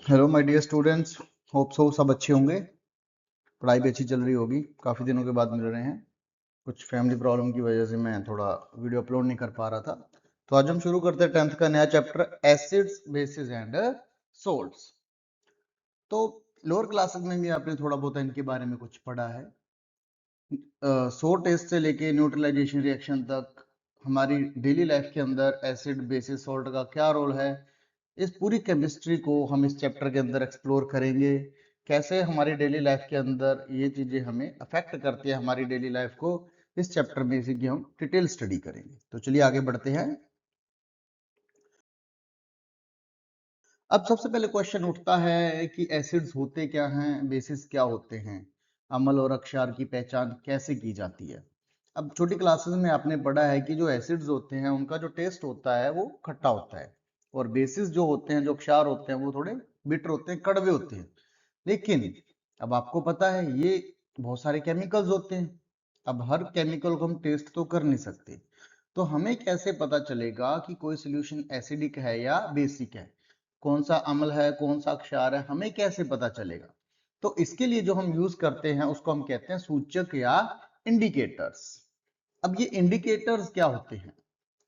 Hello my dear students, hope so सब अच्छे होंगे। पढ़ाई भी अच्छी चल रही होगी। काफ़ी दिनों के बाद मिल रहे हैं। कुछ फैमिली प्रॉब्लम की वजह से मैं थोड़ा वीडियो अपलोड नहीं कर पा रहा था। तो आज हम शुरू करते हैं 10th का नया chapter acids bases and salts. तो लोअर क्लासेस में भी आपने थोड़ा बहुत इनके बारे में कुछ पढ़ा है। सो टेस्ट से लेके न्यूट्रलाइजेशन रिएक्शन तक हमारी डेली लाइफ के अंदर एसिड बेसिस सोल्ट का क्या रोल है, इस पूरी केमिस्ट्री को हम इस चैप्टर के अंदर एक्सप्लोर करेंगे। कैसे हमारी डेली लाइफ के अंदर ये चीजें हमें अफेक्ट करती है हमारी डेली लाइफ को, इस चैप्टर में इसी की हम डिटेल स्टडी करेंगे। तो चलिए आगे बढ़ते हैं। अब सबसे पहले क्वेश्चन उठता है कि एसिड्स होते क्या हैं, बेसिस क्या होते हैं, अम्ल और अक्षार की पहचान कैसे की जाती है। अब छोटी क्लासेस में आपने पढ़ा है कि जो एसिड्स होते हैं उनका जो टेस्ट होता है वो खट्टा होता है, और बेसिस जो होते हैं, जो अक्षार होते हैं, वो थोड़े बिटर होते हैं, कड़वे होते हैं। लेकिन अब आपको पता है ये बहुत सारे केमिकल्स होते हैं। अब हर केमिकल को हम टेस्ट तो कर नहीं सकते, तो हमें कैसे पता चलेगा कि कोई सोल्यूशन एसिडिक है या बेसिक है, कौन सा अम्ल है कौन सा क्षार है, हमें कैसे पता चलेगा। तो इसके लिए जो हम यूज करते हैं उसको हम कहते हैं सूचक या इंडिकेटर्स। अब ये इंडिकेटर्स क्या होते हैं?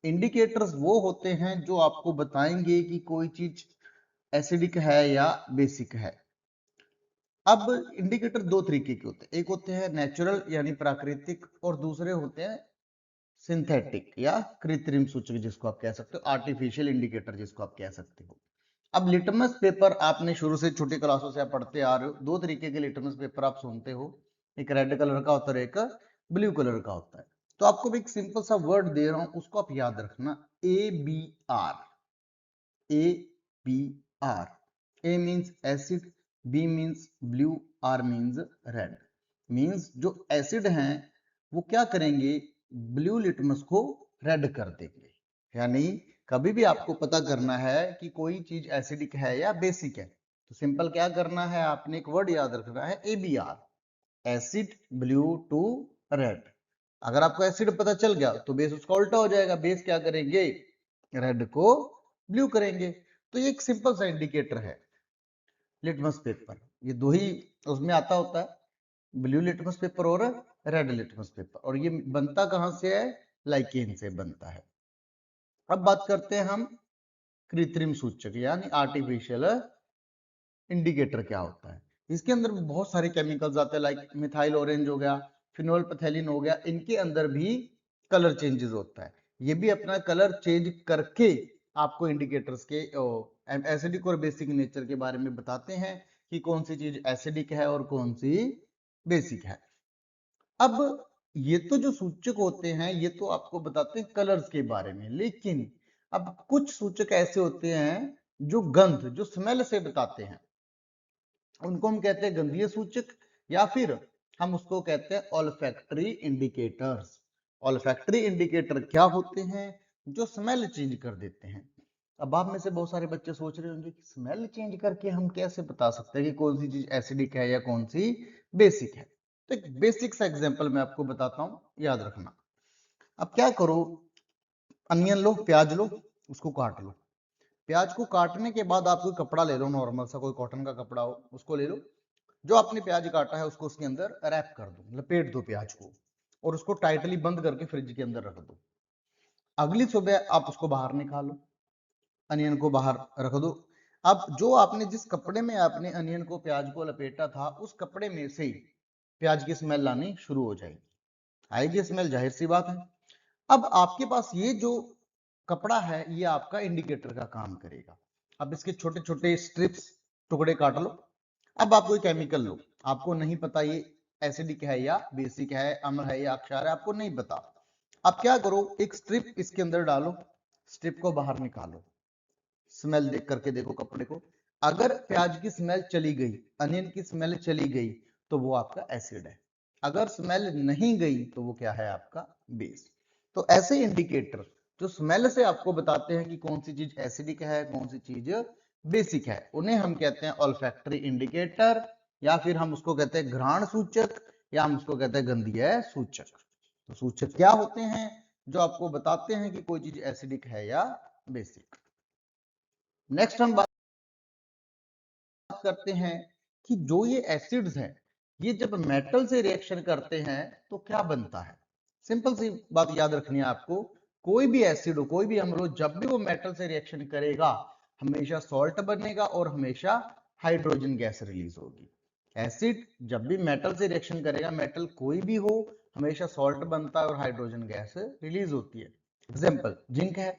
इंडिकेटर्स वो होते हैं जो आपको बताएंगे कि कोई चीज एसिडिक है या बेसिक है। अब इंडिकेटर दो तरीके के होते हैं, एक होते हैं नेचुरल यानी प्राकृतिक, और दूसरे होते हैं सिंथेटिक या कृत्रिम सूचक, जिसको आप कह सकते हो आर्टिफिशियल इंडिकेटर, जिसको आप कह सकते हो। अब लिटमस पेपर आपने शुरू से छोटी क्लासों से आप पढ़ते आ रहे हो। दो तरीके के लिटमस पेपर आप सुनते हो, एक रेड कलर का होता है और एक ब्लू कलर का होता है। तो आपको भी एक सिंपल सा वर्ड दे रहा हूं, उसको आप याद रखना, ABR। ABR, A means acid, B means blue, R means red. Means जो एसिड हैं वो क्या करेंगे, ब्लू लिटमस को रेड कर देंगे। यानी कभी भी आपको पता करना है कि कोई चीज एसिडिक है या बेसिक है, तो सिंपल क्या करना है, आपने एक वर्ड याद रखना है, ABR, acid blue to red. अगर आपको एसिड पता चल गया तो बेस उसका उल्टा हो जाएगा, बेस क्या करेंगे, रेड को ब्लू करेंगे। तो ये एक सिंपल सा इंडिकेटर है लिटमस पेपर। ये दो ही उसमें आता होता है, ब्लू लिटमस पेपर और रेड लिटमस पेपर, और ये बनता कहां से है, लाइकेन से बनता है। अब बात करते हैं हम कृत्रिम सूचक यानी आर्टिफिशियल इंडिकेटर क्या होता है। इसके अंदर बहुत सारे केमिकल्स आते हैं, लाइक मिथाइल ऑरेंज हो गया, फिनोल पैथेलिन हो गया, इनके अंदर भी कलर चेंजेस होता है। ये भी अपना कलर चेंज करके आपको इंडिकेटर्स के एसिडिक और बेसिक नेचर के बारे में बताते हैं कि कौन सी चीज एसिडिक है और कौन सी बेसिक है। अब ये तो जो सूचक होते हैं ये तो आपको बताते हैं कलर्स के बारे में, लेकिन अब कुछ सूचक ऐसे होते हैं जो गंध, जो स्मेल से बताते हैं, उनको हम कहते हैं गंधीय सूचक, या फिर हम उसको कहते हैं ऑल्फैक्टरी इंडिकेटर्स। ऑल्फैक्टरी इंडिकेटर क्या होते हैं, जो स्मेल चेंज कर देते हैं। अब आप में से बहुत सारे बच्चे सोच रहे होंगे कि स्मेल चेंज करके हम कैसे बता सकते हैं कि कौन सी चीज एसिडिक है या कौन सी बेसिक है। तो एक बेसिक सा एग्जांपल मैं आपको बताता हूं, याद रखना। अब क्या करो, अनियन लो, प्याज लो, उसको काट लो। प्याज को काटने के बाद आप कोई कपड़ा ले लो, नॉर्मल सा कोई कॉटन का कपड़ा हो, उसको ले लो। जो आपने प्याज काटा है उसको उसके अंदर रैप कर दो, लपेट दो प्याज को, और उसको टाइटली बंद करके फ्रिज के अंदर रख दो। अगली सुबह आप उसको बाहर निकालो, अनियन को बाहर रख दो। अब जो आपने जिस कपड़े में आपने अनियन को, प्याज को लपेटा था, उस कपड़े में से प्याज की स्मेल आनी शुरू हो जाएगी, आएगी स्मेल, जाहिर सी बात है। अब आपके पास ये जो कपड़ा है ये आपका इंडिकेटर का काम करेगा। अब इसके छोटे छोटे स्ट्रिप्स, टुकड़े काट लो। अब आप कोई केमिकल लो, आपको नहीं पता ये एसिडिक है या बेसिक है, अम्ल है या क्षार है, आपको नहीं पता। अब क्या करो, एक स्ट्रिप इसके अंदर डालो, स्ट्रिप को बाहर निकालो, स्मेल देख करके देखो कपड़े को। अगर प्याज की स्मेल चली गई, अनियन की स्मेल चली गई, तो वो आपका एसिड है। अगर स्मेल नहीं गई तो वो क्या है, आपका बेस। तो ऐसे इंडिकेटर जो स्मेल से आपको बताते हैं कि कौन सी चीज एसिडिक है कौन सी चीज बेसिक है, उन्हें हम कहते हैं ऑल्फैक्टरी इंडिकेटर, या फिर हम उसको कहते हैं घ्राण सूचक, या हम उसको कहते हैं गंधीय सूचक। तो सूचक क्या होते हैं, जो आपको बताते हैं कि कोई चीज एसिडिक है या बेसिक। नेक्स्ट हम करते हैं कि जो ये एसिड्स हैं ये जब मेटल से रिएक्शन करते हैं तो क्या बनता है। सिंपल सी बात याद रखनी है आपको, कोई भी एसिड हो कोई भी अम्ल हो, जब भी वो मेटल से रिएक्शन करेगा हमेशा सॉल्ट बनेगा और हमेशा हाइड्रोजन गैस रिलीज होगी। एसिड जब भी मेटल से रिएक्शन करेगा, मेटल कोई भी हो, हमेशा सॉल्ट बनता है और हाइड्रोजन गैस रिलीज होती है। एग्जाम्पल जिंक है,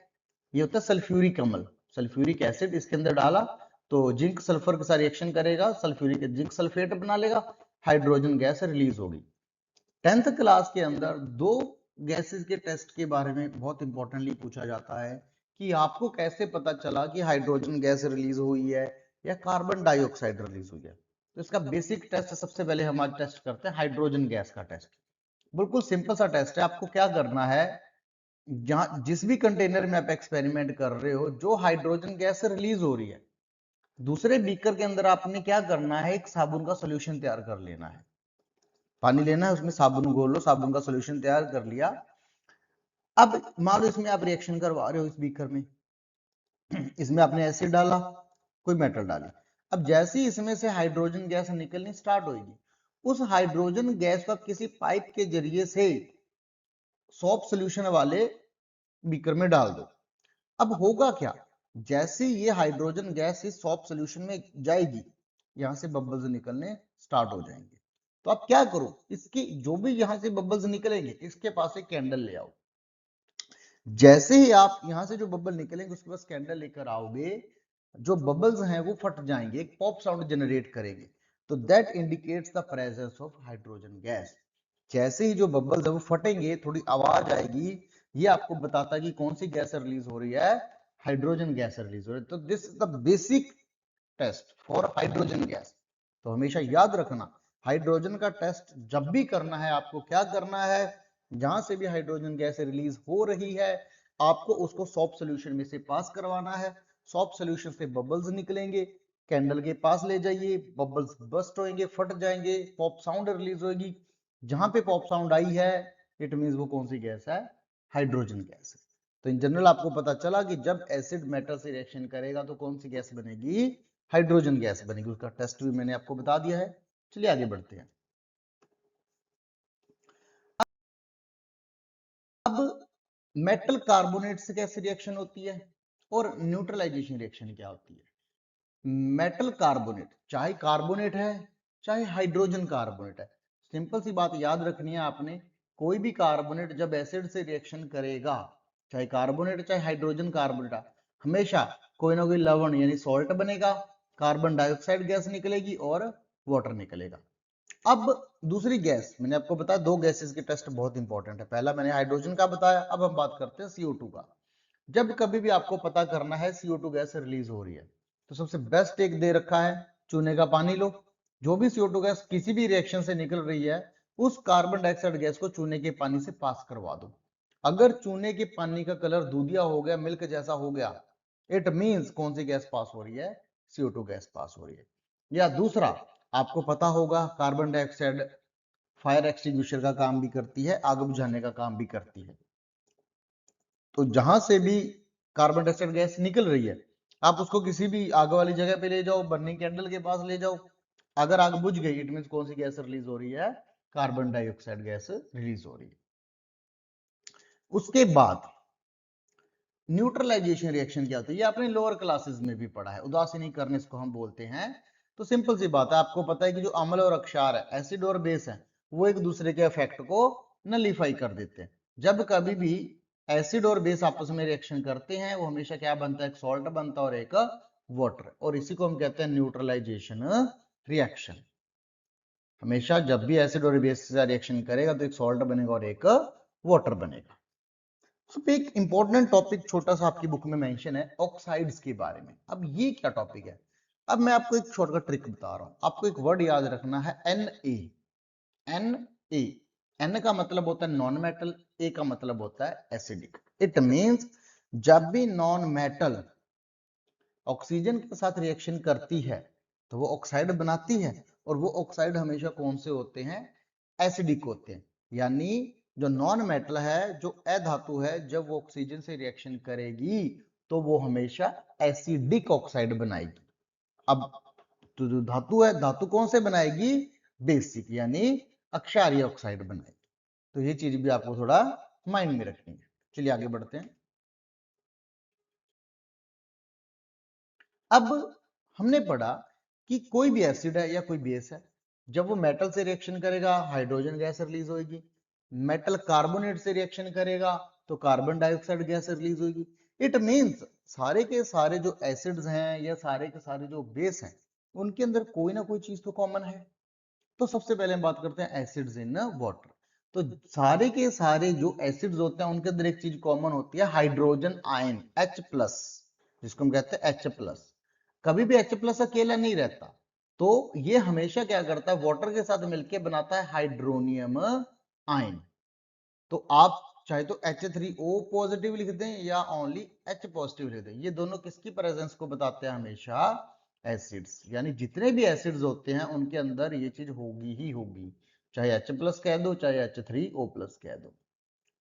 ये होता है सल्फ्यूरिक अम्ल, सल्फ्यूरिक एसिड इसके अंदर डाला तो जिंक सल्फर के साथ रिएक्शन करेगा, सल्फ्यूरिक जिंक सल्फेट बना लेगा, हाइड्रोजन गैस रिलीज होगी। 10th क्लास के अंदर दो गैसेस के टेस्ट के बारे में बहुत इंपॉर्टेंटली पूछा जाता है कि आपको कैसे पता चला कि हाइड्रोजन गैस रिलीज हुई है या कार्बन डाइऑक्साइड रिलीज हुई है। तो इसका बेसिक टेस्ट सबसे पहले हम आज टेस्ट करते हैं हाइड्रोजन गैस का टेस्ट। बिल्कुल सिंपल सा टेस्ट है। आपको क्या करना है, जहां जिस भी कंटेनर में आप एक्सपेरिमेंट कर रहे हो, जो हाइड्रोजन गैस रिलीज हो रही है, दूसरे बीकर के अंदर आपने क्या करना है, एक साबुन का सोल्यूशन तैयार कर लेना है। पानी लेना है, उसमें साबुन घोल लो, साबुन का सोल्यूशन तैयार कर लिया। अब मान लो इसमें आप रिएक्शन करवा रहे हो इस बीकर में, इसमें आपने एसिड डाला, कोई मेटल डाली। अब जैसे ही इसमें से हाइड्रोजन गैस निकलनी स्टार्ट होगी, उस हाइड्रोजन गैस को आप किसी पाइप के जरिए से सॉप सोल्यूशन वाले बीकर में डाल दो। अब होगा क्या, जैसे ये हाइड्रोजन गैस इस सॉप सोल्यूशन में जाएगी, यहां से बबल्स निकलने स्टार्ट हो जाएंगे। तो आप क्या करो, इसकी जो भी यहां से बबल्स निकलेंगे, इसके पास एक कैंडल ले आओ। जैसे ही आप यहां से जो बबल निकलेंगे उसके पास कैंडल लेकर आओगे, जो बबल्स हैं वो फट जाएंगे, एक पॉप साउंड जनरेट करेंगे। तो that indicates the presence of hydrogen gas. जैसे ही जो बबल्स है वो फटेंगे, थोड़ी आवाज आएगी, ये आपको बताता है कि कौन सी गैस रिलीज हो रही है, हाइड्रोजन गैस रिलीज हो रही है। तो this is the basic test for hydrogen gas. तो हमेशा याद रखना, हाइड्रोजन का टेस्ट जब भी करना है आपको क्या करना है, जहां से भी हाइड्रोजन गैस रिलीज हो रही है आपको उसको सॉप सोल्यूशन में से पास करवाना है। सॉप सोल्यूशन से बबल्स निकलेंगे, कैंडल के पास ले जाइए, बबल्स बस्ट होंगे, फट जाएंगे, पॉप साउंड रिलीज होगी। जहां पे पॉप साउंड आई है इट मींस वो कौन सी गैस है, हाइड्रोजन गैस है। तो इन जनरल आपको पता चला कि जब एसिड मेटल से रिएक्शन करेगा तो कौन सी गैस बनेगी, हाइड्रोजन गैस बनेगी। उसका टेस्ट भी मैंने आपको बता दिया है। चलिए आगे बढ़ते हैं। अब मेटल कार्बोनेट से कैसे रिएक्शन होती है और न्यूट्रलाइजेशन रिएक्शन क्या होती है। मेटल कार्बोनेट चाहे कार्बोनेट है चाहे हाइड्रोजन कार्बोनेट है, सिंपल सी बात याद रखनी है आपने, कोई भी कार्बोनेट जब एसिड से रिएक्शन करेगा, चाहे कार्बोनेट चाहे हाइड्रोजन कार्बोनेट, हमेशा कोई ना कोई लवण यानी सॉल्ट बनेगा, कार्बन डाइऑक्साइड गैस निकलेगी और वाटर निकलेगा। अब दूसरी गैस मैंने आपको बताया, दो गैसेस के टेस्ट बहुत इंपॉर्टेंट है। पहला मैंने हाइड्रोजन का बताया, अब हम बात करते हैं CO2 का। जब कभी भी आपको पता करना है CO2 गैस रिलीज हो रही है, तो सबसे बेस्ट एक दे रखा है, चूने का पानी लो। जो भी CO2 गैस किसी भी रिएक्शन से निकल रही है, उस कार्बन डाइऑक्साइड गैस को चूने के पानी से पास करवा दो। अगर चूने के पानी का कलर दूधिया हो गया, मिल्क जैसा हो गया, इट मींस कौन सी गैस पास हो रही है, CO2 गैस पास हो रही है। या दूसरा, आपको पता होगा कार्बन डाइऑक्साइड फायर एक्सटिंग्विशर का काम भी करती है, आग बुझाने का काम भी करती है। तो जहां से भी कार्बन डाइऑक्साइड गैस निकल रही है, आप उसको किसी भी आग वाली जगह पे ले जाओ, बर्निंग कैंडल के पास ले जाओ, अगर आग बुझ गई इट मींस कौन सी गैस रिलीज हो रही है, कार्बन डाइऑक्साइड गैस रिलीज हो रही है। उसके बाद न्यूट्रलाइजेशन रिएक्शन क्या होती है, ये आपने लोअर क्लासेस में भी पढ़ा है, उदासीनीकरण इसको हम बोलते हैं। तो सिंपल सी बात है, आपको पता है कि जो अम्ल और अक्षार है, एसिड और बेस है, वो एक दूसरे के इफेक्ट को नलीफाई कर देते हैं। जब कभी भी एसिड और बेस आपस में रिएक्शन करते हैं, वो हमेशा क्या बनता है, एक सॉल्ट बनता है और एक वाटर, और इसी को हम कहते हैं न्यूट्रलाइजेशन रिएक्शन। हमेशा जब भी एसिड और बेस से रिएक्शन करेगा तो एक सॉल्ट बनेगा और एक वाटर बनेगा। अब एक इंपॉर्टेंट टॉपिक छोटा सा आपकी बुक में मेंशन है ऑक्साइड्स के बारे में। अब ये क्या टॉपिक है, अब मैं आपको एक शॉर्टकट ट्रिक बता रहा हूं। आपको एक वर्ड याद रखना है Na। Na, N का मतलब होता है नॉन मेटल, A का मतलब होता है एसिडिक। इट मींस जब भी नॉन मेटल ऑक्सीजन के साथ रिएक्शन करती है तो वो ऑक्साइड बनाती है, और वो ऑक्साइड हमेशा कौन से होते हैं, एसिडिक होते हैं। यानी जो नॉन मेटल है, जो अधातु है, जब वो ऑक्सीजन से रिएक्शन करेगी तो वो हमेशा एसिडिक ऑक्साइड बनाएगी। अब तो जो धातु है, धातु कौन से बनाएगी? बेसिक यानी अक्षारीय ऑक्साइड बनाएगी। तो ये चीज भी आपको थोड़ा माइंड में रखनी है। चलिए आगे बढ़ते हैं। अब हमने पढ़ा कि कोई भी एसिड है या कोई बेस है, जब वो मेटल से रिएक्शन करेगा हाइड्रोजन गैस रिलीज होगी, मेटल कार्बोनेट से रिएक्शन करेगा तो कार्बन डाइऑक्साइड गैस रिलीज होगी। इट मींस सारे के सारे जो एसिड्स हैं या सारे के सारे जो बेस हैं, उनके अंदर कोई ना कोई चीज तो कॉमन है। तो सबसे पहले हम बात करते हैं एसिड्स इन वाटर। तो सारे के सारे जो एसिड्स होते हैं उनके अंदर एक चीज कॉमन होती है, हाइड्रोजन आयन H+, जिसको हम कहते हैं H+। कभी भी H+ अकेला नहीं रहता, तो ये हमेशा क्या करता है, वाटर के साथ मिलकर बनाता है हाइड्रोनियम आयन। तो आप चाहे तो H3O पॉजिटिव लिख दें या ओनली H पॉजिटिव लिख दें, ये दोनों किसकी प्रेजेंस को बताते हैं? हमेशा एसिड्स। यानी जितने भी एसिड्स होते हैं उनके अंदर ये चीज होगी ही होगी, चाहे H+ कह दो चाहे H3O+ कह दो।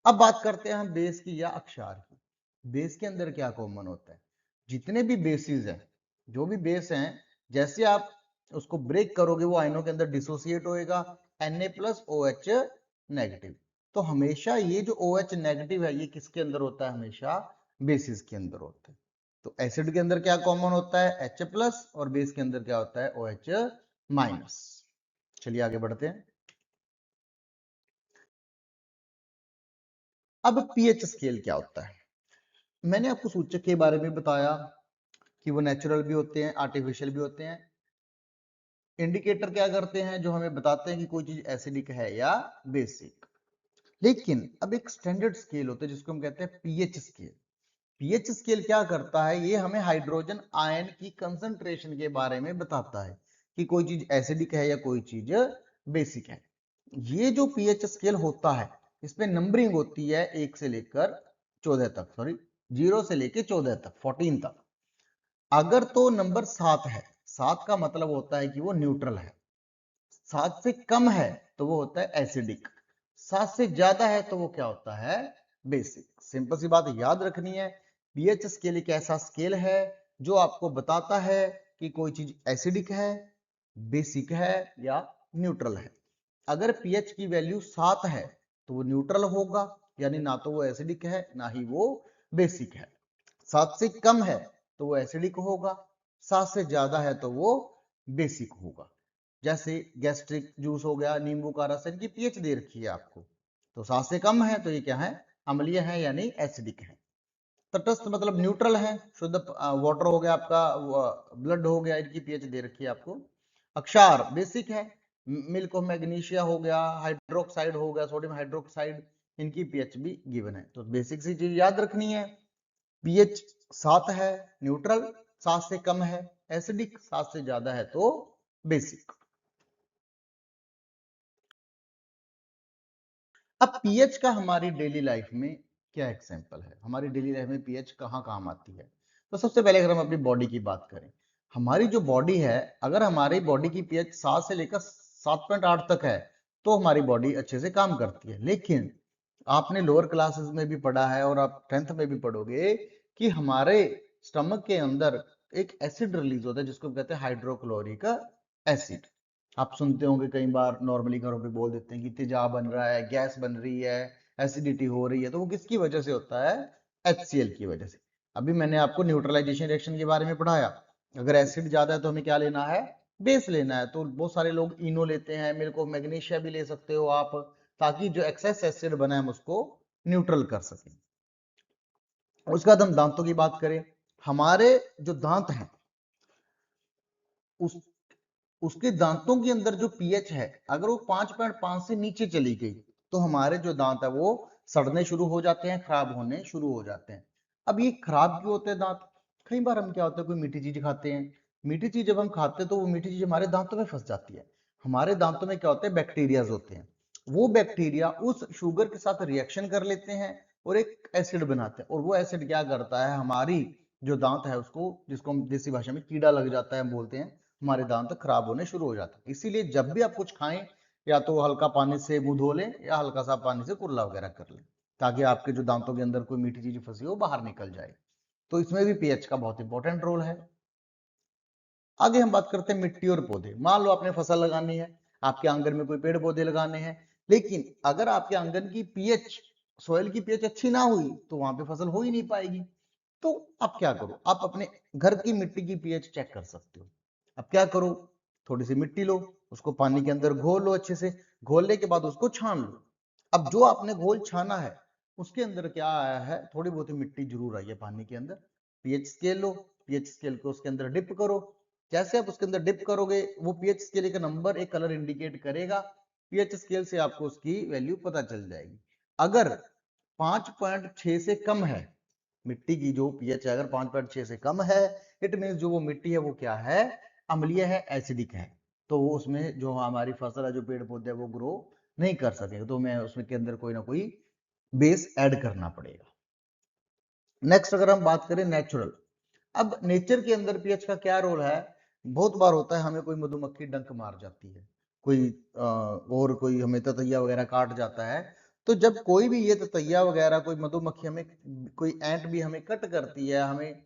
अब बात करते हैं हम बेस की या अक्षार की। बेस के अंदर क्या कॉमन होता है? जितने भी बेसिस हैं, जो भी बेस हैं, जैसे आप उसको ब्रेक करोगे वो आयनों के अंदर डिसोसिएट होएगा, Na+OH नेगेटिव। तो हमेशा ये जो OH नेगेटिव है ये किसके अंदर होता है? हमेशा बेसिस के अंदर होता है। तो एसिड के अंदर क्या कॉमन होता है? H+ और बेस के अंदर क्या होता है? OH-। चलिए आगे बढ़ते हैं। अब पीएच स्केल क्या होता है? मैंने आपको सूचक के बारे में बताया कि वो नेचुरल भी होते हैं, आर्टिफिशियल भी होते हैं। इंडिकेटर क्या करते हैं? जो हमें बताते हैं कि कोई चीज एसिडिक है या बेसिक। लेकिन अब एक स्टैंडर्ड स्केल होता है जिसको हम कहते हैं पीएच स्केल। पीएच स्केल क्या करता है? ये हमें हाइड्रोजन आयन की कंसंट्रेशन के बारे में बताता है कि कोई चीज एसिडिक है या कोई चीज बेसिक है। ये जो पीएच स्केल होता है इसमें नंबरिंग होती है 1 से लेकर 14 तक, सॉरी 0 से लेकर 14 तक, 14 तक। अगर तो नंबर 7 है, 7 का मतलब होता है कि वो न्यूट्रल है। 7 से कम है तो वो होता है एसिडिक। 7 से ज्यादा है तो वो क्या होता है? बेसिक। सिंपल सी बात याद रखनी है, पीएच स्केल एक ऐसा स्केल है जो आपको बताता है कि कोई चीज एसिडिक है, बेसिक है या न्यूट्रल है। अगर पीएच की वैल्यू 7 है तो वो न्यूट्रल होगा, यानी ना तो वो एसिडिक है ना ही वो बेसिक है। 7 से कम है तो वो एसिडिक होगा, 7 से ज्यादा है तो वो बेसिक होगा। जैसे गैस्ट्रिक जूस हो गया, नींबू का रस, इनकी पीएच दे रखी है आपको, तो 7 से कम है तो ये क्या है? अम्लीय है यानी एसिडिक है। तटस्थ मतलब न्यूट्रल है, शुद्ध वाटर हो गया आपका, ब्लड हो गया, इनकी पीएच दे रखी है आपको। अक्षार बेसिक है, मिल्क ऑफ मैग्नीशिया हो गया, हाइड्रोक्साइड हो गया, सोडियम हाइड्रोक्साइड, इनकी पीएच भी गिवन है। तो बेसिक सी चीज याद रखनी है, पीएच 7 है न्यूट्रल, 7 से कम है एसिडिक, 7 से ज्यादा है तो बेसिक। अब पीएच का हमारी डेली लाइफ में क्या एग्जांपल है? हमारी डेली लाइफ में पीएच कहाँ काम आती है? तो सबसे पहले अगर हम अपनी बॉडी की बात करें, हमारी जो बॉडी है, अगर हमारी बॉडी की पीएच 7 से लेकर 7.8 तक है तो हमारी बॉडी अच्छे से काम करती है। लेकिन आपने लोअर क्लासेस में भी पढ़ा है और आप 10th में भी पढ़ोगे कि हमारे स्टमक के अंदर एक एसिड रिलीज होता है जिसको कहते हैं हाइड्रोक्लोरिक एसिड। आप सुनते होंगे कई बार, नॉर्मली घरों पे बोल देते हैं कि तेजाब बन रहा है, गैस बन रही है, एसिडिटी हो रही है, तो वो किसकी वजह से होता है? HCl की वजह से। अभी मैंने आपको न्यूट्रलाइजेशन रिएक्शन के बारे में पढ़ाया, अगर एसिड ज्यादा है तो हमें क्या लेना है? बेस लेना है। तो बहुत सारे लोग इनो लेते हैं, मेरे को मैग्नीशिया भी ले सकते हो आप, ताकि जो एक्सेस एसिड बना है हम उसको न्यूट्रल कर सकें। उसके बाद हम दांतों की बात करें, हमारे जो दांत हैं उस उसके दांतों के अंदर जो पीएच है, अगर वो 5.5 से नीचे चली गई तो हमारे जो दांत है वो सड़ने शुरू हो जाते हैं, खराब होने शुरू हो जाते हैं। अब ये खराब क्यों होते हैं दांत? कई बार हम क्या होता है, कोई मीठी चीज खाते हैं, मीठी चीज जब हम खाते हैं तो वो मीठी चीज हमारे दांतों में फंस जाती है। हमारे दांतों में क्या होते हैं? बैक्टीरियाज होते हैं। वो बैक्टीरिया उस शुगर के साथ रिएक्शन कर लेते हैं और एक एसिड बनाते हैं, और वो एसिड क्या करता है? हमारी जो दांत है उसको, जिसको हम देसी भाषा में कीड़ा लग जाता है हम बोलते हैं, हमारे दांत खराब होने शुरू हो जाते हैं। इसीलिए जब भी आप कुछ खाएं, या तो हल्का पानी से मुंह धो लें या हल्का सा पानी से कुल्ला वगैरह कर लें, ताकि आपके जो दांतों के अंदर कोई मीठी चीज फंसी हो बाहर निकल जाए। तो इसमें भी पीएच का बहुत इंपॉर्टेंट रोल है। आगे हम बात करते हैं मिट्टी और पौधे। मान लो आपने फसल लगानी है, आपके आंगन में कोई पेड़ पौधे लगाने हैं, लेकिन अगर आपके आंगन की पीएच, सॉइल की पीएच अच्छी ना हुई तो वहां पे फसल हो ही नहीं पाएगी। तो आप क्या करो, आप अपने घर की मिट्टी की पीएच चेक कर सकते हो। अब क्या करो, थोड़ी सी मिट्टी लो, उसको पानी के अंदर घोल लो, अच्छे से घोलने के बाद उसको छान लो। अब जो आपने घोल छाना है उसके अंदर क्या आया है, थोड़ी बहुत मिट्टी जरूर आई है पानी के अंदर। पीएच स्केल लो, पीएच स्केल को उसके अंदर डिप करो। जैसे आप उसके अंदर डिप करोगे वो पीएच स्केल का नंबर एक कलर इंडिकेट करेगा, पीएच स्केल से आपको उसकी वैल्यू पता चल जाएगी। अगर 5.6 से कम है मिट्टी की जो पीएच है, अगर 5.6 से कम है, इट मीन जो वो मिट्टी है वो क्या है, अम्लीय है, एसिडिक है। तो वो उसमें जो हमारी फसल है, जो पेड़ पौधे है, वो ग्रो नहीं कर सकेगा, तो मैं उसमें के अंदर कोई ना कोई बेस ऐड करना पड़ेगा। नेक्स्ट अगर हम बात करें नेचुरल, अब नेचर के अंदर पीएच का क्या रोल है। बहुत बार होता है हमें कोई मधुमक्खी डंक मार जाती है, कोई और कोई हमें ततैया वगैरह काट जाता है। तो जब कोई भी ये ततैया वगैरह कोई मधुमक्खी हमें, कोई एंट भी हमें कट करती है, हमें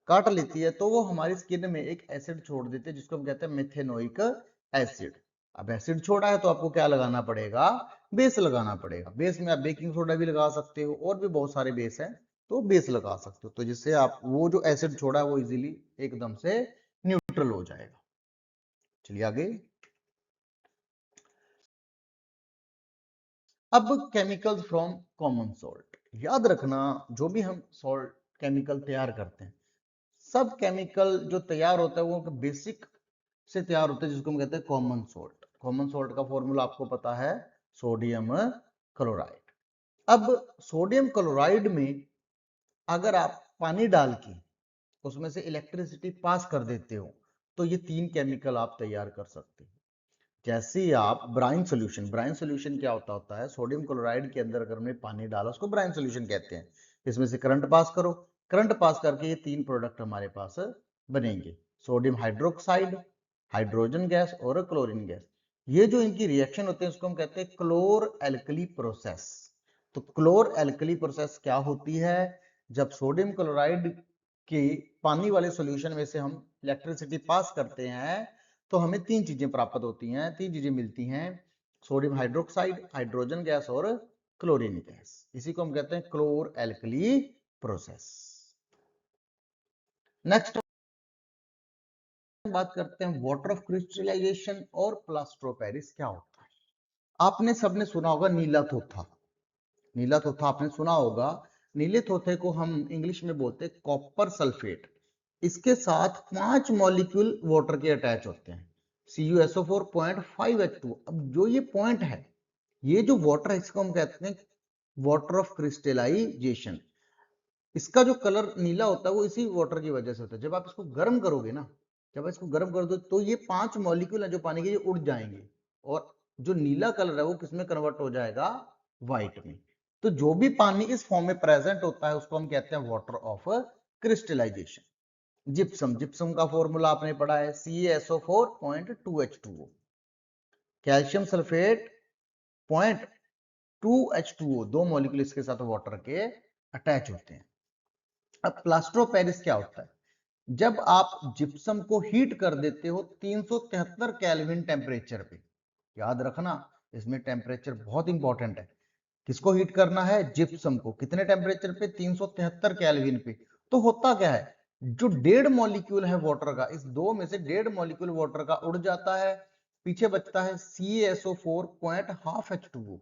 काट लेती है, तो वो हमारी स्किन में एक एसिड छोड़ देती है जिसको हम कहते हैं मेथेनोइक एसिड। अब एसिड छोड़ा है तो आपको क्या लगाना पड़ेगा, बेस लगाना पड़ेगा। बेस में आप बेकिंग सोडा भी लगा सकते हो और भी बहुत सारे बेस हैं, तो बेस लगा सकते हो, तो जिससे आप वो जो एसिड छोड़ा है वो इजीली एकदम से न्यूट्रल हो जाएगा। चलिए आगे। अब केमिकल्स फ्रॉम कॉमन सॉल्ट, याद रखना जो भी हम सॉल्ट केमिकल तैयार करते हैं, सब केमिकल जो तैयार होता है वो बेसिक से तैयार होता है जिसको हम कहते हैं कॉमन सॉल्ट। कॉमन सॉल्ट का फॉर्मूला आपको पता है, सोडियम क्लोराइड। अब सोडियम क्लोराइड में अगर आप पानी डाल के उसमें से इलेक्ट्रिसिटी पास कर देते हो तो ये तीन केमिकल आप तैयार कर सकते हो। जैसे ही आप ब्राइन सोल्यूशन, ब्राइन सोल्यूशन क्या होता है, सोडियम क्लोराइड के अंदर अगर हमने पानी डाला उसको ब्राइन सोल्यूशन कहते हैं। इसमें से करंट पास करो, करंट पास करके ये तीन प्रोडक्ट हमारे पास बनेंगे, सोडियम हाइड्रोक्साइड, हाइड्रोजन गैस और क्लोरीन गैस। ये जो इनकी रिएक्शन होते हैं उसको हम कहते हैं क्लोर एल्कली प्रोसेस। तो क्लोर एल्कली प्रोसेस क्या होती है, जब सोडियम क्लोराइड के पानी वाले सॉल्यूशन में से हम इलेक्ट्रिसिटी पास करते हैं तो हमें तीन चीजें प्राप्त होती हैं, तीन चीजें मिलती हैं, सोडियम हाइड्रोक्साइड, हाइड्रोजन गैस और क्लोरीन गैस। इसी को हम कहते हैं क्लोर एल्कली प्रोसेस। नेक्स्ट बात करते हैं वाटर ऑफ क्रिस्टलाइजेशन और प्लास्टर ऑफ पेरिस क्या होता है। आपने सबने सुना होगा नीला थोथा, नीला थोथा आपने सुना होगा। नीले थोथे को हम इंग्लिश में बोलते हैं कॉपर सल्फेट। इसके साथ 5 मॉलिक्यूल वाटर के अटैच होते हैं, CuSO4.5H2। अब जो ये पॉइंट है, ये जो वाटर है इसको हम कहते हैं वाटर ऑफ क्रिस्टलाइजेशन। इसका जो कलर नीला होता है वो इसी वाटर की वजह से होता है। जब आप इसको गर्म करोगे ना, जब आप इसको गर्म कर दो तो ये 5 मॉलिक्यूल है जो पानी के, ये उड़ जाएंगे और जो नीला कलर है वो किसमें कन्वर्ट हो जाएगा, व्हाइट में। तो जो भी पानी इस फॉर्म में प्रेजेंट होता है उसको हम कहते हैं water of crystallization. Gypsum, gypsum का फॉर्मूला आपने पढ़ा है, CaSO4.2H2O। कैल्शियम सल्फेट 0.2H2O, दो मॉलिक्यूल इसके साथ वाटर के अटैच होते हैं। अब प्लास्टर ऑफ पेरिस क्या होता है, जब आप जिप्सम को हीट कर देते हो 373 केल्विन टेम्परेचर पे। याद रखना इसमें टेम्परेचर बहुत इंपॉर्टेंट है। किसको हीट करना है, जिप्सम को। कितने टेम्परेचर पे, 373 केल्विन पे। तो होता क्या है, जो 1.5 मॉलिक्यूल है वाटर का, इस दो में से 1.5 मॉलिक्यूल वाटर का उड़ जाता है, पीछे बचता है CaSO4.5H2O।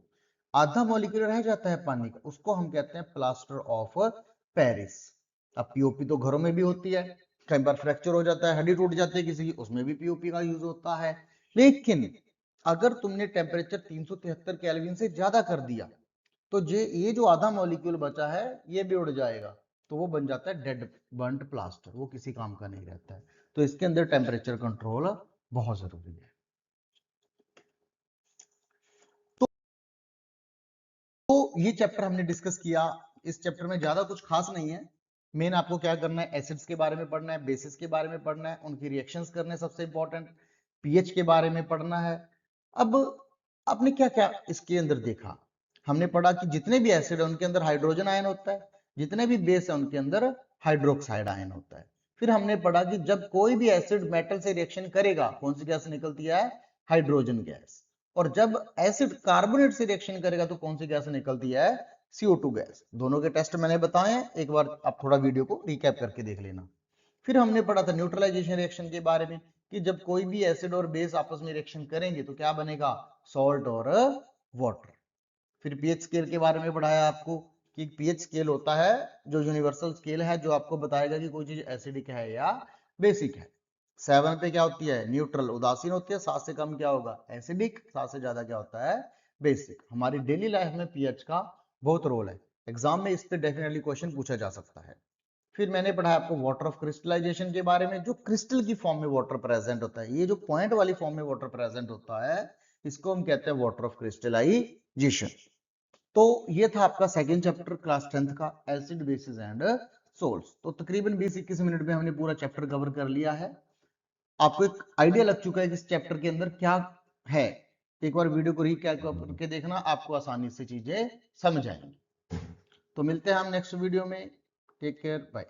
आधा मॉलिक्यूल रह जाता है पानी का, उसको हम कहते हैं प्लास्टर ऑफ पेरिस। अब पीओपी तो घरों में भी होती है, कई बार फ्रैक्चर हो जाता है, हड्डी टूट जाती है किसी की, उसमें भी पीओपी का यूज होता है। लेकिन अगर तुमने टेम्परेचर 373 केल्विन से ज्यादा कर दिया तो ये जो आधा मॉलिक्यूल बचा है ये भी उड़ जाएगा, तो वो बन जाता है डेड बर्न्ट प्लास्टर, वो किसी काम का नहीं रहता है। तो इसके अंदर टेम्परेचर कंट्रोल बहुत जरूरी है। तो ये चैप्टर हमने डिस्कस किया। इस चैप्टर में ज्यादा कुछ खास नहीं है। मेन आपको क्या करना है, एसिड्स के बारे में पढ़ना है, बेसिस के बारे में पढ़ना है, उनकी रिएक्शंस करने हैं सबसे इंपॉर्टेंट, पीएच के बारे में पढ़ना है। अब आपने क्या क्या इसके अंदर देखा, हमने पढ़ा कि जितने भी एसिड है उनके अंदर हाइड्रोजन आयन होता है, जितने भी बेस है उनके अंदर हाइड्रोक्साइड आयन होता है। फिर हमने पढ़ा कि जब कोई भी एसिड मेटल से रिएक्शन करेगा, कौन सी गैस निकलती है? Hydrogen gas. और जब एसिड कार्बोनेट से रिएक्शन करेगा तो कौन सी गैस निकलती है? CO2 gas. दोनों के टेस्ट मैंने बताए हैं, एक बार आप थोड़ा वीडियो को रिकैप करके देख लेना। फिर हमने पढ़ा था न्यूट्रलाइजेशन रिएक्शन के बारे में कि जब कोई भी एसिड और बेस आपस में रिएक्शन करेंगे तो क्या बनेगा? सॉल्ट और वाटर। फिर पीएच स्केल के बारे में पढ़ाया आपको कि पीएच स्केल होता है जो यूनिवर्सल स्केल है, जो आपको बताएगा कि कोई चीज एसिडिक है या बेसिक है। 7 पे क्या होती है? न्यूट्रल, उदासीन होती है। 7 से कम क्या होगा? एसिडिक। 7 से ज्यादा क्या होता है? बेसिक। हमारी डेली लाइफ में पीएच का बहुत रोल है, एग्जाम में इस पे डेफिनेटली क्वेश्चन पूछा जा सकता है। फिर मैंने पढ़ा आपको वाटर ऑफ क्रिस्टलाइजेशन के बारे में, जो क्रिस्टल की फॉर्म में वाटर प्रेजेंट होता है, ये जो पॉइंट वाली फॉर्म में वाटर प्रेजेंट होता है, इसको हम कहते हैं वाटर ऑफ क्रिस्टलाइजेशन। तो ये था आपका सेकंड चैप्टर क्लास 10th का, एसिड बेसिस एंड सोल्ट्स। तो तकरीबन 20-21 मिनट में हमने पूरा चैप्टर कवर कर लिया है। आपको एक आइडिया लग चुका है कि इस चैप्टर के अंदर क्या है। एक बार वीडियो को रिकैप करके देखना, आपको आसानी से चीजें समझ आएंगी। तो मिलते हैं हम नेक्स्ट वीडियो में। Take care, bye.